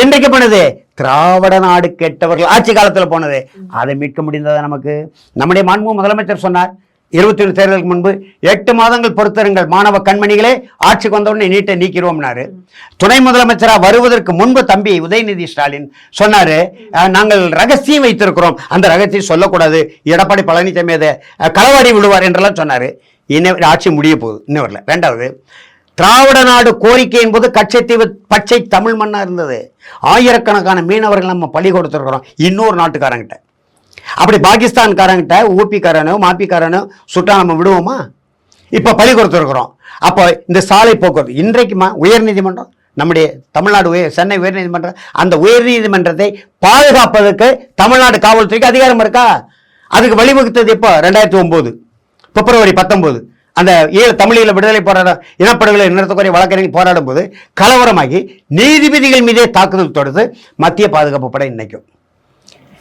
என்றைக்கு போனது? திராவிட நாடு கேட்டவர்கள் ஆட்சி காலத்தில் போனது. அதை மீட்க முடிந்ததா நமக்கு? நம்முடைய மாண்புமிகு முதலமைச்சர் சொன்னார் 21 தேர்தலுக்கு முன்பு 8 மாதங்கள் பொறுத்திருங்கள் மாணவ கண்மணிகளே, ஆட்சிக்கு வந்தவுடனே நீட்டை நீக்கிறோம்னாரு. துணை முதலமைச்சராக வருவதற்கு முன்பு தம்பி உதயநிதி ஸ்டாலின் சொன்னாரு, நாங்கள் ரகசியம் வைத்திருக்கிறோம், அந்த ரகசியம் சொல்லக்கூடாது, எடப்பாடி பழனிசாமி அதை களவாடி விடுவார் என்றெல்லாம் சொன்னாரு. இன்னும் ஆட்சி முடிய போகுது, இன்னும் வரல. ரெண்டாவது, திராவிட நாடு கோரிக்கை என்பது கச்சத்தீவு பச்சை தமிழ் மண்ணா இருந்தது. ஆயிரக்கணக்கான மீனவர்கள் நம்ம பலி கொடுத்துருக்கிறோம் இன்னொரு நாட்டுக்காரங்கிட்ட. அப்படி பாகிஸ்தான்காரங்கிட்ட ஊபிக்காரனோ மாப்பிக்காரனோ சுட்டா நம்ம விடுவோமா? இப்போ பலி கொடுத்துருக்குறோம். அப்போ இந்த சாலை போக்குவரத்து இன்றைக்குமா உயர்நீதிமன்றம், நம்முடைய தமிழ்நாடு சென்னை உயர்நீதிமன்றம், அந்த உயர்நீதிமன்றத்தை பாதுகாப்பதற்கு தமிழ்நாடு காவல்துறைக்கு அதிகாரம் இருக்கா? அதுக்கு வழிவகுத்தது எப்போ? 2009 பிப்ரவரி 19 அந்த தமிழீழ விடுதலை போராட்டம் இனப்படுகொலை நிறுத்தக்கூடிய வழக்கறிஞர்கள் போராடும் போது கலவரமாகி நீதிபதிகள் மீதே தாக்குதல் தொடுத்து மத்திய பாதுகாப்பு படை நினைக்கும்.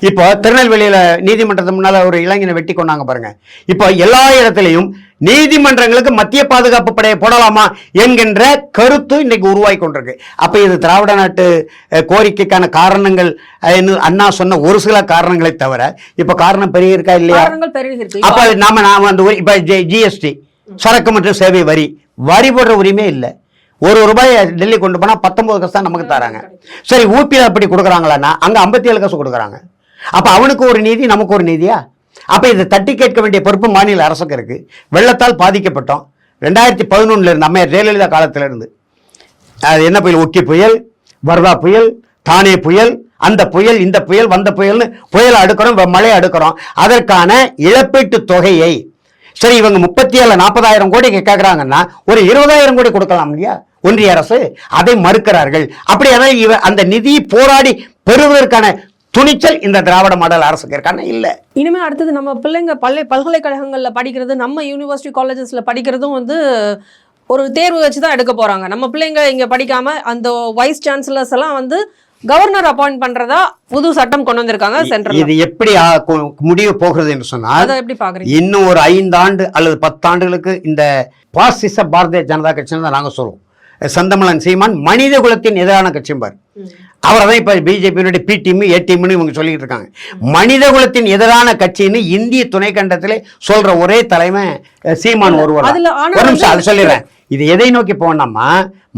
இப்போ திருநெல்வேலியில நீதிமன்றத்துக்கு முன்னால ஒரு இளைஞனை வெட்டி கொண்டாங்க பாருங்க. இப்போ எல்லா இடத்துலையும் நீதிமன்றங்களுக்கு மத்திய பாதுகாப்பு படையை போடலாமா என்கின்ற கருத்து இன்னைக்கு உருவாகி கொண்டிருக்கு. அப்ப இது திராவிட நாட்டு கோரிக்கைக்கான காரணங்கள் அண்ணா சொன்ன ஒரு சில காரணங்களை தவிர இப்ப காரணம் பெரிய இருக்கா இல்லையா? அப்ப நாம அந்த இப்ப ஜிஎஸ்டி சரக்கு மற்றும் சேவை வரி போடுற உரிமை இல்லை. ₹1 டெல்லி கொண்டு போனா 19 காசு தான் நமக்கு தராங்க. சரி, ஊபியில் அப்படி கொடுக்குறாங்களான்னா அங்க 57 காசு கொடுக்குறாங்க. அப்ப அவனுக்கு ஒரு நீதி, நமக்கு ஒரு நீதியா? அப்ப இதை தட்டி கேட்க வேண்டிய பொறுப்பு மாநில அரசுக்கு இருக்கு. வெள்ளத்தால் பாதிக்கப்பட்டோம் 2011 இருந்து, நம்ம ஜெயலலிதா காலத்துல இருந்து. அது என்ன புயல்? ஒக்கி புயல், வர்தா புயல், தானே புயல், அந்த புயல், இந்த புயல், வந்த புயல்னு புயலை அடுக்கிறோம், மழையை அடுக்கிறோம். அதற்கான இழப்பீட்டு தொகையை சரி இவங்க 37-40,000 கோடி கேட்கறாங்கன்னா ஒரு 20,000 கோடி கொடுக்கலாம் இல்லையா ஒன்றிய அரசு? அதை மறுக்கிறார்கள். அப்படியான அந்த நிதியை போராடி பெறுவதற்கான துணிச்சல் இந்த திராவிட மாடல் அரசுக்கு இருக்கான இல்ல. இனிமே அடுத்தது நம்ம பிள்ளைங்க பல்கலைக்கழகங்கள்ல படிக்கிறது, நம்ம யூனிவர்சிட்டி காலேஜஸ்ல படிக்கிறதும் ஒரு தேர்வு வச்சு தான் எடுக்க போறாங்க. நம்ம பிள்ளைங்க இங்க படிக்காம அந்த வைஸ் சான்சலர்ஸ் எல்லாம் கவர்னர் அப்பாயிண்ட் பண்றதா புது சட்டம் கொண்டு வந்திருக்காங்க சென்ட்ரல். இது எப்படி முடிவு போகிறது என்று சொன்னால் எப்படி பாக்குறீங்க? இன்னும் ஒரு 5 ஆண்டு அல்லது 10 ஆண்டுகளுக்கு இந்த பாசிச பாரதிய ஜனதா கட்சின்னு தான் நாங்க சொல்லுவோம். செந்தமிழன் சீமான் மனித குலத்தின் எதிரான கட்சியும் பாரு, அவரை தான் இப்ப பிஜேபியினுடைய பி டீம் ஏ டீம்னு இவங்க சொல்லிட்டு இருக்காங்க. மனித குலத்தின் எதிரான கட்சின்னு இந்திய துணைக்கண்டத்திலே சொல்ற ஒரே தலைமை சீமான் ஒருவர். ஒரு நிமிஷம் அதை சொல்லிடுறேன். இது எதை நோக்கி போனோம்னா,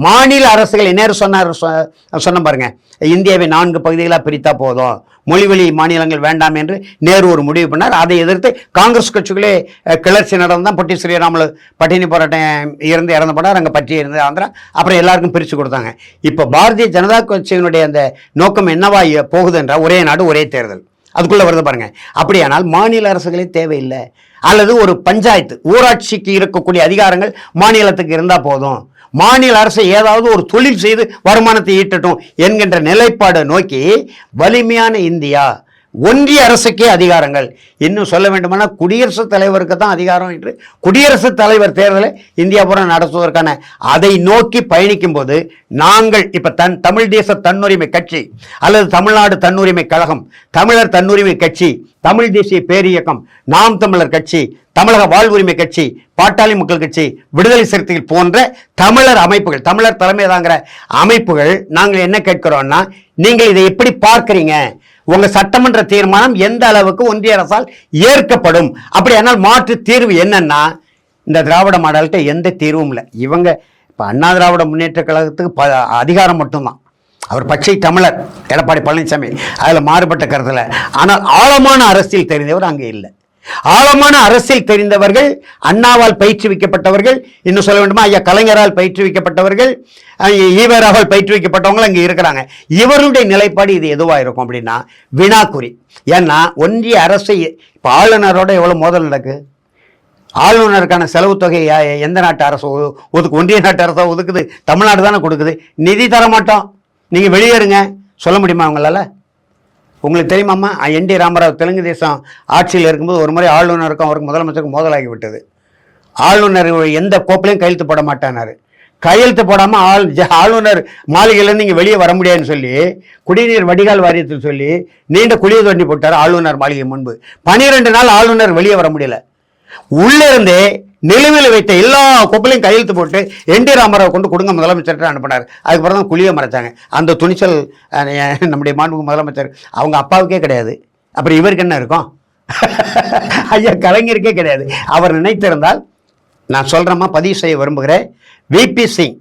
மாநில அரசுகள் நேரு சொன்ன பாருங்க, இந்தியாவை 4 பகுதிகளாக பிரித்தா போதும், மொழிவழி மாநிலங்கள் வேண்டாம் என்று நேரு ஒரு முடிவு பண்ணார். அதை எதிர்த்து காங்கிரஸ் கட்சிகளே கிளர்ச்சி நடந்தான். பொட்டி ஸ்ரீராமுலு பட்டினி போராட்டம் இறந்து போனார், அங்கே பற்றி இருந்து ஆந்திரா, அப்புறம் எல்லாருக்கும் பிரித்து கொடுத்தாங்க. இப்போ பாரதிய ஜனதா கட்சியினுடைய அந்த நோக்கம் என்னவா போகுது என்றால், ஒரே நாடு ஒரே தேர்தல், அதுக்குள்ள வருது பாருங்க. அப்படியானால் மாநில அரசுகளே தேவையில்லை, அல்லது ஒரு பஞ்சாயத்து ஊராட்சிக்கு இருக்கக்கூடிய அதிகாரங்கள் மாநிலத்துக்கு இருந்தா போதும், மாநில அரசு ஏதாவது ஒரு தொழில் செய்து வருமானத்தை ஈட்டட்டும் என்கின்ற நிலைப்பாடு நோக்கி வலிமையான இந்தியா, ஒன்றிய அரசுக்கே அதிகாரங்கள். இன்னும் சொல்ல வேண்டுமானால் குடியரசுத் தலைவருக்கு தான் அதிகாரம் என்று குடியரசுத் தலைவர் தேர்தலை இந்தியா பூரா நடத்துவதற்கான அதை நோக்கி பயணிக்கும் போது நாங்கள் இப்ப தமிழ் தேச தன்னுரிமை கட்சி அல்லது தமிழ்நாடு தன்னுரிமை கழகம், தமிழர் தன்னுரிமை கட்சி, தமிழ் தேசிய பேரியக்கம், நாம் தமிழர் கட்சி, தமிழக வாழ்வுரிமை கட்சி, பாட்டாளி மக்கள் கட்சி, விடுதலை சிறுத்தைகள் போன்ற தமிழர் அமைப்புகள், தமிழர் தலைமை தாங்கிற அமைப்புகள் நாங்கள் என்ன கேட்கிறோம்னா, நீங்கள் இதை எப்படி பார்க்கிறீங்க? உங்க சட்டமன்ற தீர்மானம் எந்த அளவுக்கு ஒன்றிய அரசால் ஏற்கப்படும்? அப்படியானால் மாற்று தீர்வு என்னன்னா, இந்த திராவிட மாடல்கிட்ட எந்த தீர்வும் இல்லை. இவங்க இப்ப அண்ணா திராவிட முன்னேற்ற கழகத்துக்கு அதிகாரம் மட்டும்தான். அவர் பச்சை தமிழர் எடப்பாடி பழனிசாமி, அதுல மாறுபட்ட கருத்துல. ஆனால் ஆழமான அரசியல் தெரிந்தவர் அங்கே இல்லை. ஆழமான அரசியல் தெரிந்தவர்கள், அண்ணாவால் பயிற்றுவிக்கப்பட்டவர்கள், இன்னும் சொல்ல வேண்டுமா ஐயா கலைஞரால் பயிற்றுவிக்கப்பட்டவர்கள், ஈவராவால் பயிற்றுவிக்கப்பட்டவங்க அங்கே இருக்கிறாங்க. இவருடைய நிலைப்பாடு இது எதுவாக இருக்கும் அப்படின்னா வினாக்குறி. ஏன்னா ஒன்றிய அரசு இப்போ ஆளுநரோட எவ்வளோ மோதல் நடக்கு? ஆளுநருக்கான செலவு தொகை எந்த நாட்டு அரசு ஒன்றிய நாட்டு அரசு ஒதுக்குது? தமிழ்நாடு தானே கொடுக்குது. நிதி தர மாட்டோம், நீங்கள் வெளியேறுங்க சொல்ல முடியுமா அவங்களால? உங்களுக்கு தெரியுமாம்மா, என் டி ராமராவ் தெலுங்கு தேசம் ஆட்சியில் இருக்கும்போது ஒரு முறை ஆளுநருக்கும் அவருக்கு முதலமைச்சருக்கும் மோதலாகி விட்டது. ஆளுநர் எந்த கோப்பிலையும் கையெழுத்து போட மாட்டானாரு. கையெழுத்து போடாமல் ஆளுநர் மாளிகையிலேருந்து இங்கே வெளியே வர முடியாதுன்னு சொல்லி குடிநீர் வடிகால் வாரியத்தில் சொல்லி நீண்ட குளிய தோண்டி போட்டார் ஆளுநர் மாளிகை முன்பு. 12 நாள் ஆளுநர் வெளியே வர முடியல. உள்ளிருந்தே நிலுவையில் வைத்த எல்லா கோப்பிலையும் கையெழுத்து போட்டு என் டி ராமராவ் கொண்டு கொடுங்க முதலமைச்சர்கிட்ட அனுப்பினார். அதுக்கப்புறம் தான் குழியை மறைச்சாங்க. அந்த துணிச்சல் நம்முடைய மாண்புமிகு முதலமைச்சர் அவங்க அப்பாவுக்கே கிடையாது. அப்புறம் இவருக்கு என்ன இருக்கும்? ஐயா கலைஞருக்கே கிடையாது. அவர் நினைத்திருந்தால், நான் சொல்கிறேம்மா, பதிவு செய்ய விரும்புகிறேன், விபி சிங்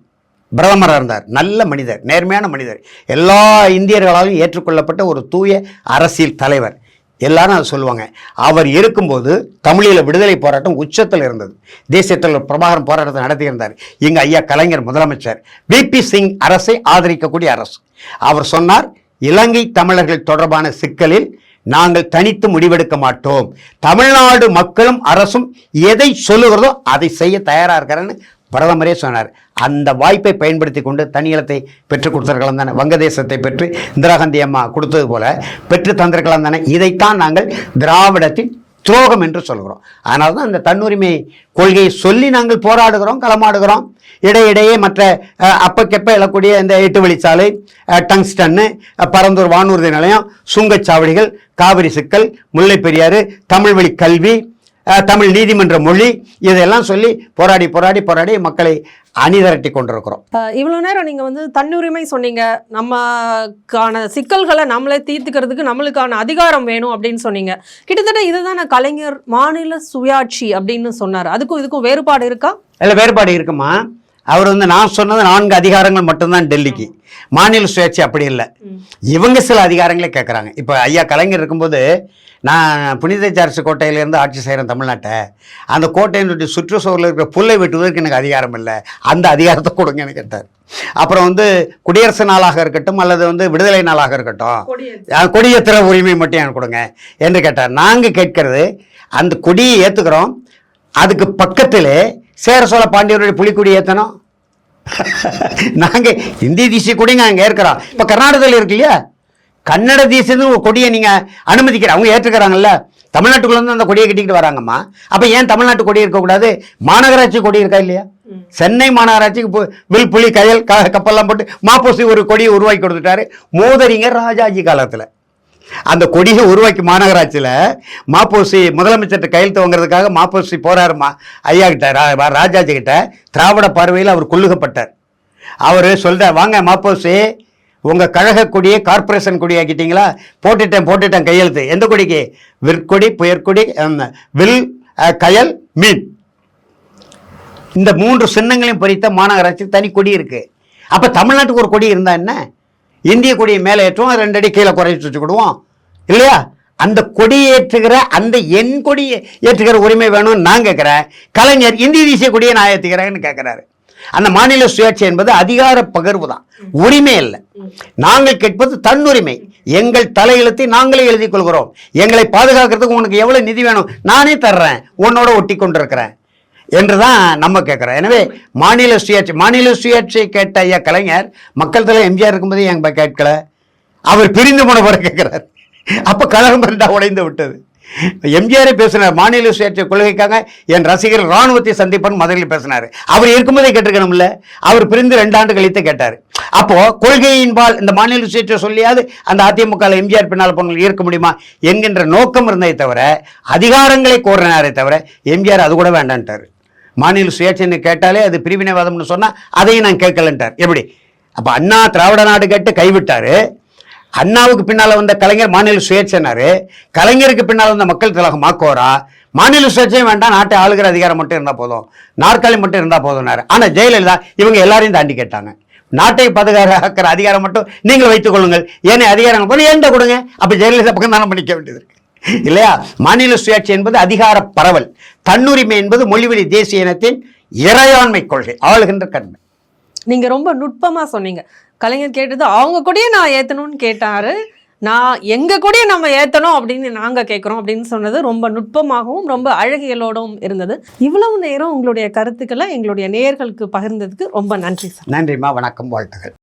பிரதமராக இருந்தார். நல்ல மனிதர், நேர்மையான மனிதர், எல்லா இந்தியர்களாலும் ஏற்றுக்கொள்ளப்பட்ட ஒரு தூய அரசியல் தலைவர். எல்லாரும் அதை சொல்லுவாங்க. அவர் இருக்கும்போது தமிழில் விடுதலை போராட்டம் உச்சத்தில் இருந்தது. தேசிய தலைவர் பிரபாகரன் போராட்டத்தை நடத்தியிருந்தார். இங்கே ஐயா கலைஞர் முதலமைச்சர். விபி சிங் அரசை ஆதரிக்கக்கூடிய அரசு. அவர் சொன்னார், இலங்கை தமிழர்கள் தொடர்பான சிக்கலில் நாங்கள் தனித்து முடிவெடுக்க மாட்டோம், தமிழ்நாடு மக்களும் அரசும் எதை சொல்லுகிறதோ அதை செய்ய தயாராக இருக்கிறேன்னு பிரதமரே சொன்னார். அந்த வாய்ப்பை பயன்படுத்தி கொண்டு தனியலத்தை பெற்றுக் கொடுத்திருக்கலாம் தானே? வங்கதேசத்தை பெற்று இந்திரா காந்தி அம்மா கொடுத்தது போல பெற்று தந்திருக்கலாம் தானே? இதைத்தான் நாங்கள் திராவிடத்தின் துரோகம் என்று சொல்கிறோம். அதனால தான் அந்த தன்னுரிமை கொள்கையை சொல்லி நாங்கள் போராடுகிறோம், களமாடுகிறோம். இடையிடையே மற்ற அப்பக்கப்ப எழக்கூடிய இந்த 8 வழிச்சாலை, டங்ஸ்டன்னு, பரந்தூர் வானூர்தி நிலையம், சுங்கச்சாவடிகள், காவிரி சிக்கல், முல்லை பெரியாறு, தமிழ் வழி கல்வி, தமிழ் நீதிமன்ற மொழி, இதெல்லாம் சொல்லி போராடி போராடி போராடி மக்களை அணிதிரட்டி கொண்டிருக்கிறோம். இவ்வளோ நேரம் நீங்கள் வந்து தன்னுரிமை சொன்னீங்க, நமக்கான சிக்கல்களை நம்மளே தீர்த்துக்கிறதுக்கு நம்மளுக்கான அதிகாரம் வேணும் அப்படின்னு சொன்னீங்க. கிட்டத்தட்ட இதுதானே கலைஞர் மாநில சுயாட்சி அப்படின்னு சொன்னார். அதுக்கும் இதுக்கும் வேறுபாடு இருக்கா? இல்லை, வேறுபாடு இருக்குமா. அவர் வந்து நான் சொன்னது 4 அதிகாரங்கள் மட்டும்தான் டெல்லிக்கு. மாநில சுயாட்சி அப்படி இல்லை. இவங்க சில அதிகாரங்களே கேட்குறாங்க. இப்போ ஐயா கலைஞர் இருக்கும்போது நான் புனித சார்ஜ் கோட்டையிலேருந்து ஆட்சி செய்கிறேன் தமிழ்நாட்டை. அந்த கோட்டையினுடைய சுற்றுச்சூழலில் இருக்கிற புல்லை வெட்டுவதற்கு எனக்கு அதிகாரம் இல்லை, அந்த அதிகாரத்தை கொடுங்கன்னு கேட்டார். அப்புறம் வந்து குடியரசு நாளாக இருக்கட்டும் அல்லது வந்து விடுதலை நாளாக இருக்கட்டும், கொடியேற்றுற உரிமை மட்டும் எனக்கு கொடுங்க என்று கேட்டார். நாங்கள் கேட்கறது அந்த கொடியை ஏற்றுக்கிறோம், அதுக்கு பக்கத்தில் சேர சோழ பாண்டியருடைய புலிக்கொடி ஏற்றணும். நாங்கள் இந்திய தேசிய கொடிங்க அங்கே ஏற்கிறோம். இப்போ கர்நாடகத்தில் இருக்கு இல்லையா, கன்னட தேசத்துக்கு ஒரு கொடியை நீங்கள் அனுமதிக்கிற அவங்க ஏற்றுக்கிறாங்கல்ல. தமிழ்நாட்டுக்குள்ள வந்து அந்த கொடியை கட்டிக்கிட்டு வராங்கம்மா. அப்போ ஏன் தமிழ்நாட்டு கொடி இருக்கக்கூடாது? மாநகராட்சி கொடி இருக்கா இல்லையா? சென்னை மாநகராட்சிக்கு வில் புலி கயல் கப்பல்லாம் போட்டு மாப்போசி ஒரு கொடியை உருவாக்கி கொடுத்துட்டாரு மோதறிஞர் ராஜாஜி காலத்தில். அந்த கொடியை உருவாக்கி மாநகராட்சியில் மாப்போசி முதலமைச்சர்கிட்ட கையெழுத்து வாங்குறதுக்காக மாப்போசி போறாருமா ஐயா கிட்ட, ராஜாஜி கிட்ட. திராவிட பார்வையில் அவர் கொள்ளுகப்பட்டார். அவர் சொல்கிறார், வாங்க மாப்போசி, உங்கள் கழக கொடியை கார்பரேஷன் கொடி ஆக்கிட்டீங்களா? போட்டுட்டேன் கையெழுத்து. எந்த கொடிக்கு? விற்கொடி, புயற்கொடி, வில், கயல், மீன், இந்த 3 சின்னங்களையும் பொறித்த மாநகராட்சி தனி கொடி இருக்கு. அப்போ தமிழ்நாட்டுக்கு ஒரு கொடி இருந்தா என்ன? இந்திய கொடியை மேலே ஏற்றுவோம், 2 அடி கீழே குறைச்சி வச்சுக்கிடுவோம் இல்லையா? அந்த கொடியை ஏற்றுகிற, அந்த என் கொடியை ஏற்றுகிற உரிமை வேணும்னு நான் கேட்குறேன். கலைஞர் இந்திய தேசிய கொடியை நான் ஏற்றுக்கிறேன்னு கேட்குறாரு. அந்த மாநில சுயாட்சி என்பது அதிகார பகிர்வு தான், உரிமை இல்லை. நாங்கள் கேட்பது தன்னுரிமை. எங்கள் தலையெழுத்தை நாங்களே எழுதி கொள்கிறோம். எங்களை பாதுகாக்கிறதுக்கு உனக்கு எவ்வளவு நிதி வேணும் நானே தர்றேன், உன்னோட ஒட்டி கொண்டிருக்கிறேன் என்றுதான் நம்ம கேட்குறோம். எனவே மாநில சுயாட்சியை கேட்ட ஐயா கலைஞர் மக்கள் தலைவர் எம்ஜிஆர் இருக்கும்போது எங்க கேட்கல, அவர் பிரிந்து போன போற கேட்கிறார். அப்ப கழகம் உடைந்து விட்டது. எம்ஜிஆரே பேசினார், மாநில சுயாட்சி கொள்கைக்காக என் ரசிகர் ராணுவத்தை சந்திப்பன்னு முதலில் பேசினார். அவர் இருக்கும்போதே கேட்டிருக்கணும்ல. அவர் பிரிந்து 2 ஆண்டு கழித்து கேட்டார். அப்போ கொள்கையின்பால் இந்த மாநில சுயாட்சியை சொல்லியாவது அந்த அதிமுக எம்ஜிஆர் பின்னால் போனவங்க இருக்க முடியுமா என்கின்ற நோக்கம் இருந்ததை தவிர, அதிகாரங்களை கோரினாரே தவிர, எம்ஜிஆர் அது கூட வேண்டான்ட்டார். மாநில சுயாட்சின்னு கேட்டாலே அது பிரிவினைவாதம்னு சொன்னால் அதையும் நான் கேட்கலன்ட்டார். எப்படி? அப்போ அண்ணா திராவிட நாடு கேட்டு கைவிட்டாரு. அண்ணாவுக்கு பின்னால் வந்த கலைஞர் மாநில சுயேட்சைனாரு. கலைஞருக்கு பின்னால் வந்த மக்கள் திலகம் மாக்கோரா மாநில சுயேட்சையும் வேண்டாம், நாட்டை ஆளுகிற அதிகாரம் மட்டும் இருந்தால் போதும், நாற்காலி மட்டும் இருந்தால் போதும்னாரு. ஆனால் ஜெயலலிதா இவங்க எல்லாரையும் தாண்டி கேட்டாங்க. நாட்டை பாதுகாக்கிற அதிகாரம் மட்டும் நீங்கள் வைத்துக் கொள்ளுங்கள், ஏன்னா அதிகாரங்கள் போல ஏன்ட கொடுங்க. அப்போ ஜெயலலிதா பக்கம் தானே பண்ணிக்க வேண்டியது இருக்கு இல்லையா? மாநில சுயாட்சி என்பது அதிகார பரவல், தன்னுரிமை என்பது மொழிவழி தேசிய இனத்தின் இறையாண்மை கொள்கை, ஆளுகின்ற கண்மை. நீங்க ரொம்ப நுட்பமா சொன்னீங்க. கலைஞர் கேட்டது அவங்க கூடயே நான் ஏத்தணும்னு கேட்டாரு, நான் எங்க கூடயே நம்ம ஏத்தணும் அப்படின்னு நாங்க கேட்கிறோம் அப்படின்னு சொன்னது ரொம்ப நுட்பமாகவும் ரொம்ப அழகியலோடும் இருந்தது. இவ்வளவு நேரம் உங்களுடைய கருத்துக்களை எங்களுடைய நேயர்களுக்கு பகிர்ந்ததுக்கு ரொம்ப நன்றி சார். நன்றிம்மா, வணக்கம், வாழ்த்துக்கள்.